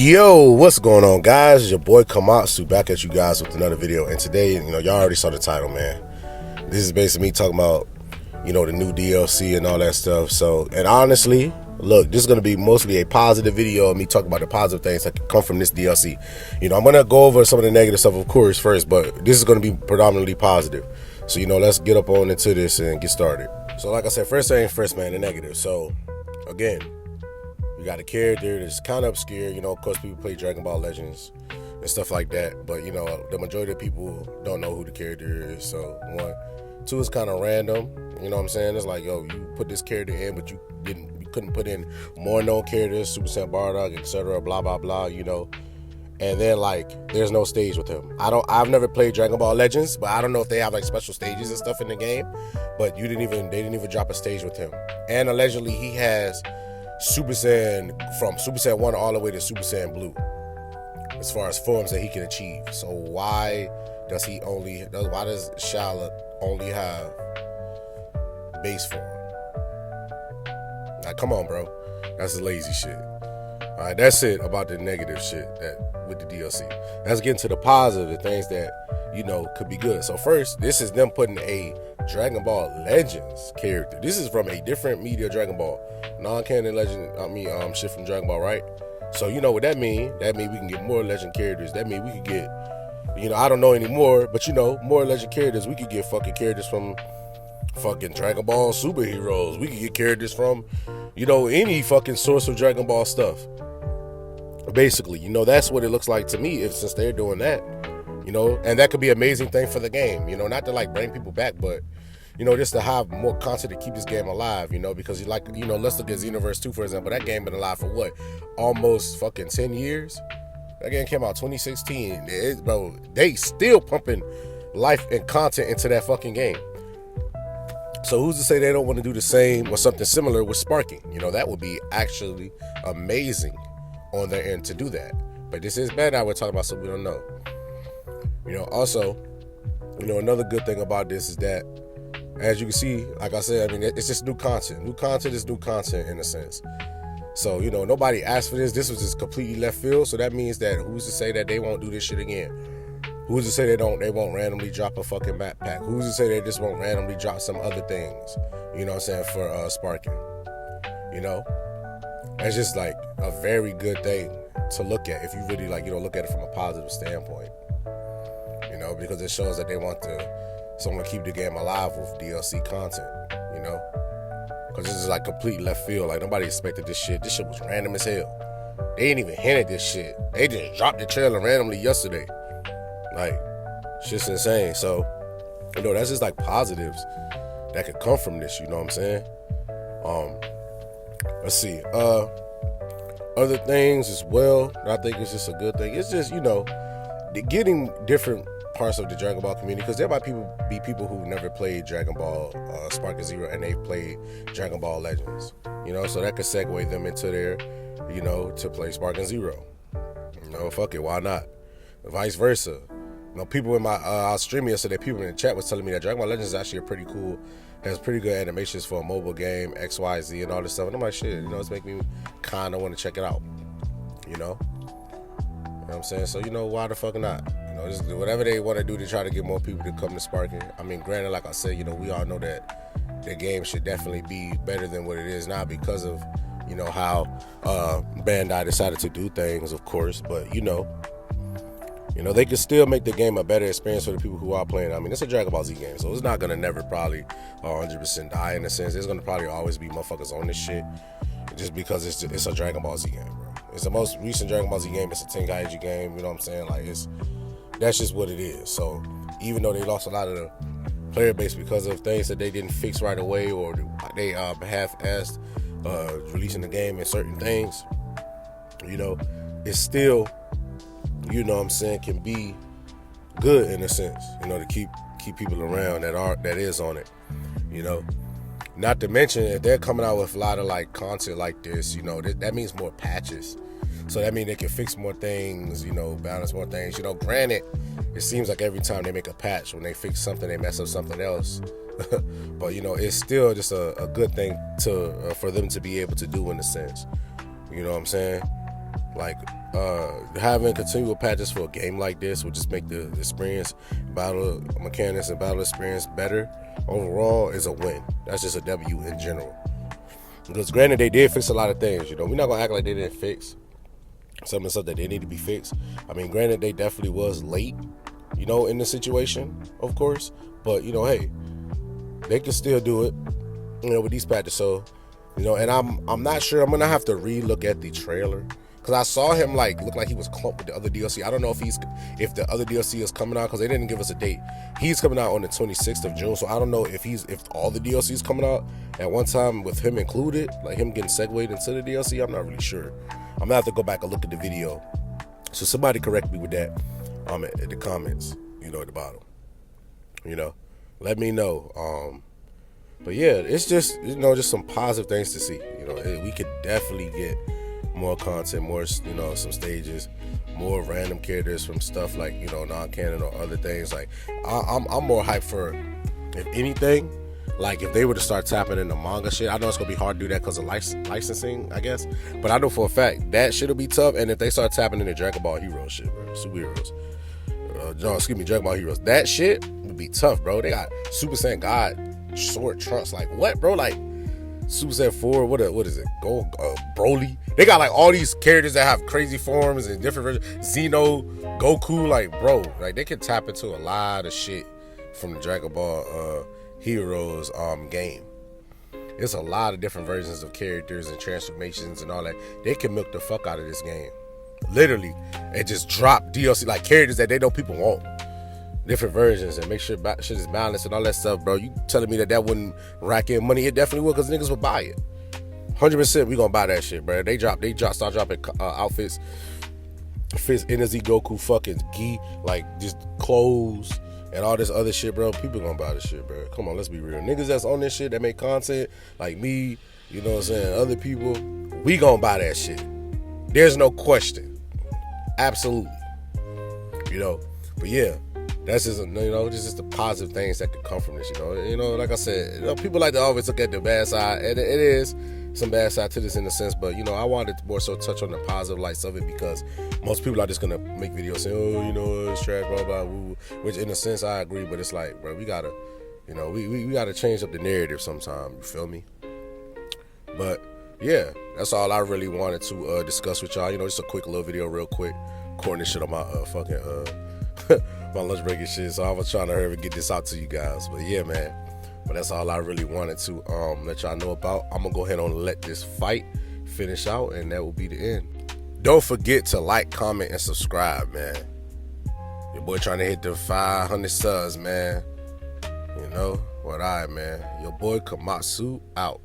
Yo, what's going on, guys? It's your boy Komatsu back at you guys with another video. And today, y'all already saw the title, man. This is basically me talking about, the new DLC and all that stuff. So, and honestly, look, this is going to be mostly a positive video of me talking about the positive things that can come from this DLC. I'm going to go over some of the negative stuff, of course, first, but this is going to be predominantly positive. So, let's get up on into this and get started. So, like I said, first thing first, man, the negative. So, again, we got a character that's kind of obscure. Of course, people play Dragon Ball Legends and stuff like that. But, the majority of people don't know who the character is. So, one. Two, is kind of random. You know what I'm saying? It's like, yo, you put this character in, but you couldn't put in more known characters, Super Saiyan Bardock, etc., blah, blah, blah, And then, there's no stage with him. I've never played Dragon Ball Legends, but I don't know if they have, special stages and stuff in the game. But they didn't even drop a stage with him. And allegedly, he has Super Saiyan, from Super Saiyan 1 all the way to Super Saiyan Blue, as far as forms that he can achieve. So why does Shala only have base form? Come on, bro. That's lazy shit. All right, that's it about the negative shit with the DLC. Let's get into the positive, the things that, could be good. So first, this is them putting a Dragon Ball Legends character. This is from a different media Dragon Ball. Non-canon legend, shit from Dragon Ball, right? So what that mean? That mean we can get more legend characters. That mean we could get, I don't know anymore, but more legend characters. We could get fucking characters from fucking Dragon Ball superheroes. We could get characters from, any fucking source of Dragon Ball stuff. Basically, that's what it looks like to me since they're doing that. And that could be an amazing thing for the game, not to bring people back, but just to have more content to keep this game alive, because let's look at Xenoverse 2, for example. That game been alive for what? Almost fucking 10 years? That game came out 2016. Bro, they still pumping life and content into that fucking game. So who's to say they don't want to do the same or something similar with sparking? That would be actually amazing on their end to do that. But this is bad now. We're talking about something we don't know. Also, another good thing about this is that, as you can see, like I said, it's just new content. New content is new content in a sense. So, nobody asked for this. This was just completely left field. So that means that who's to say that they won't do this shit again? Who's to say they won't randomly drop a fucking backpack? Who's to say they just won't randomly drop some other things? For sparking. That's just a very good thing to look at if you really look at it from a positive standpoint. Because it shows that they want someone to keep the game alive with DLC content, because this is complete left field. Nobody expected this shit. This shit was random as hell. They ain't even hinted this shit. They just dropped the trailer randomly yesterday. Shit's insane. So, that's just positives that could come from this, you know what I'm saying? Let's see. Other things as well that I think is just a good thing. It's just, getting different parts of the Dragon Ball community, because there might be people who never played Dragon Ball Spark Zero and they've played Dragon Ball Legends, so that could segue them into their, to play Spark Zero. Fuck it, why not? Vice versa. People in I was streaming yesterday, people in the chat was telling me that Dragon Ball Legends is actually has pretty good animations for a mobile game, XYZ and all this stuff. And I'm like, shit, it's making me kind of want to check it out, You know what I'm saying? So, why the fuck not? Just whatever they want to do to try to get more people to come to Sparking. Granted, like I said, we all know that the game should definitely be better than what it is now because of, how Bandai decided to do things, of course. But, they could still make the game a better experience for the people who are playing. It's a Dragon Ball Z game, so it's not going to never probably 100% die in a sense. There's going to probably always be motherfuckers on this shit just because it's a Dragon Ball Z game, bro. It's the most recent Dragon Ball Z game. It's a Tenkaichi game, you know what I'm saying? That's just what it is. So even though they lost a lot of the player base because of things that they didn't fix right away, or they half-assed releasing the game and certain things, it's still, can be good in a sense, to keep people around that is on it, Not to mention, if they're coming out with a lot of content like this, that means more patches. So that means they can fix more things, balance more things. Granted, it seems like every time they make a patch, when they fix something, they mess up something else. But, it's still just a good thing for them to be able to do in a sense. You know what I'm saying? Like having continual patches for a game like this would just make the experience, battle mechanics and battle experience better. Overall, is a win. That's just a W in general. Because granted, they did fix a lot of things. We're not gonna act like they didn't fix some of the stuff that they need to be fixed. I mean, granted, they definitely was late, in the situation, of course. But hey, they can still do it, with these patches. So, and I'm not sure. I'm gonna have to re-look at the trailer because I saw him look like he was clumped with the other DLC. I don't know if the other DLC is coming out because they didn't give us a date. He's coming out on the 26th of June, so I don't know if all the DLC is coming out at one time with him included, like him getting segued into the DLC. I'm not really sure. I'm gonna have to go back and look at the video. So somebody correct me with that in the comments, at the bottom. Let me know. But yeah, it's just just some positive things to see. We could definitely get more content, more some stages, more random characters from stuff like non-canon or other things. Like I'm more hyped for, if anything, like if they were to start tapping in the manga shit. I know it's gonna be hard to do that because of licensing, I guess. But I know for a fact that shit'll be tough. And if they start tapping in the Dragon Ball Heroes shit, bro, superheroes. Dragon Ball Heroes. That shit would be tough, bro. They got Super Saiyan God sword trunks. Like what, bro? Like Super Saiyan 4. What is it? Broly. They got like all these characters that have crazy forms and different versions. Xeno, Goku. Like bro, like they can tap into a lot of shit from the Dragon Ball Heroes game. It's a lot of different versions of characters and transformations and all that. They can milk the fuck out of this game. Literally, and just drop DLC like characters that they know people want, different versions, and make sure shit is balanced and all that stuff, bro. You telling me that wouldn't rack in money? It definitely would, because niggas would buy it. 100%, we gonna buy that shit, bro. They start dropping outfits, fits NZ Goku fucking gi, like just clothes and all this other shit, bro. People gonna buy this shit, bro. Come on, let's be real. Niggas that's on this shit that make content like me, you know what I'm saying, other people, we gonna buy that shit. There's no question. Absolutely. But yeah, that's just just the positive things that could come from this. Like I said, people like to always look at the bad side, and it is some bad side to this in a sense. But I wanted to more so touch on the positive lights of it, because most people are just gonna make videos saying, oh, it's trash, blah blah, woo, which in a sense I agree. But it's like, bro, we gotta, we gotta change up the narrative sometime. You feel me? But yeah, that's all I really wanted to discuss with y'all. Just a quick little video, real quick. Recording this shit on my fucking my lunch break and shit. So I was trying to hurry and get this out to you guys. But yeah, man. But that's all I really wanted to let y'all know about. I'm gonna go ahead and let this fight finish out, and that will be the end. Don't forget to like, comment, and subscribe, man. Your boy trying to hit the 500 subs, man. What man. Your boy Komatsu out.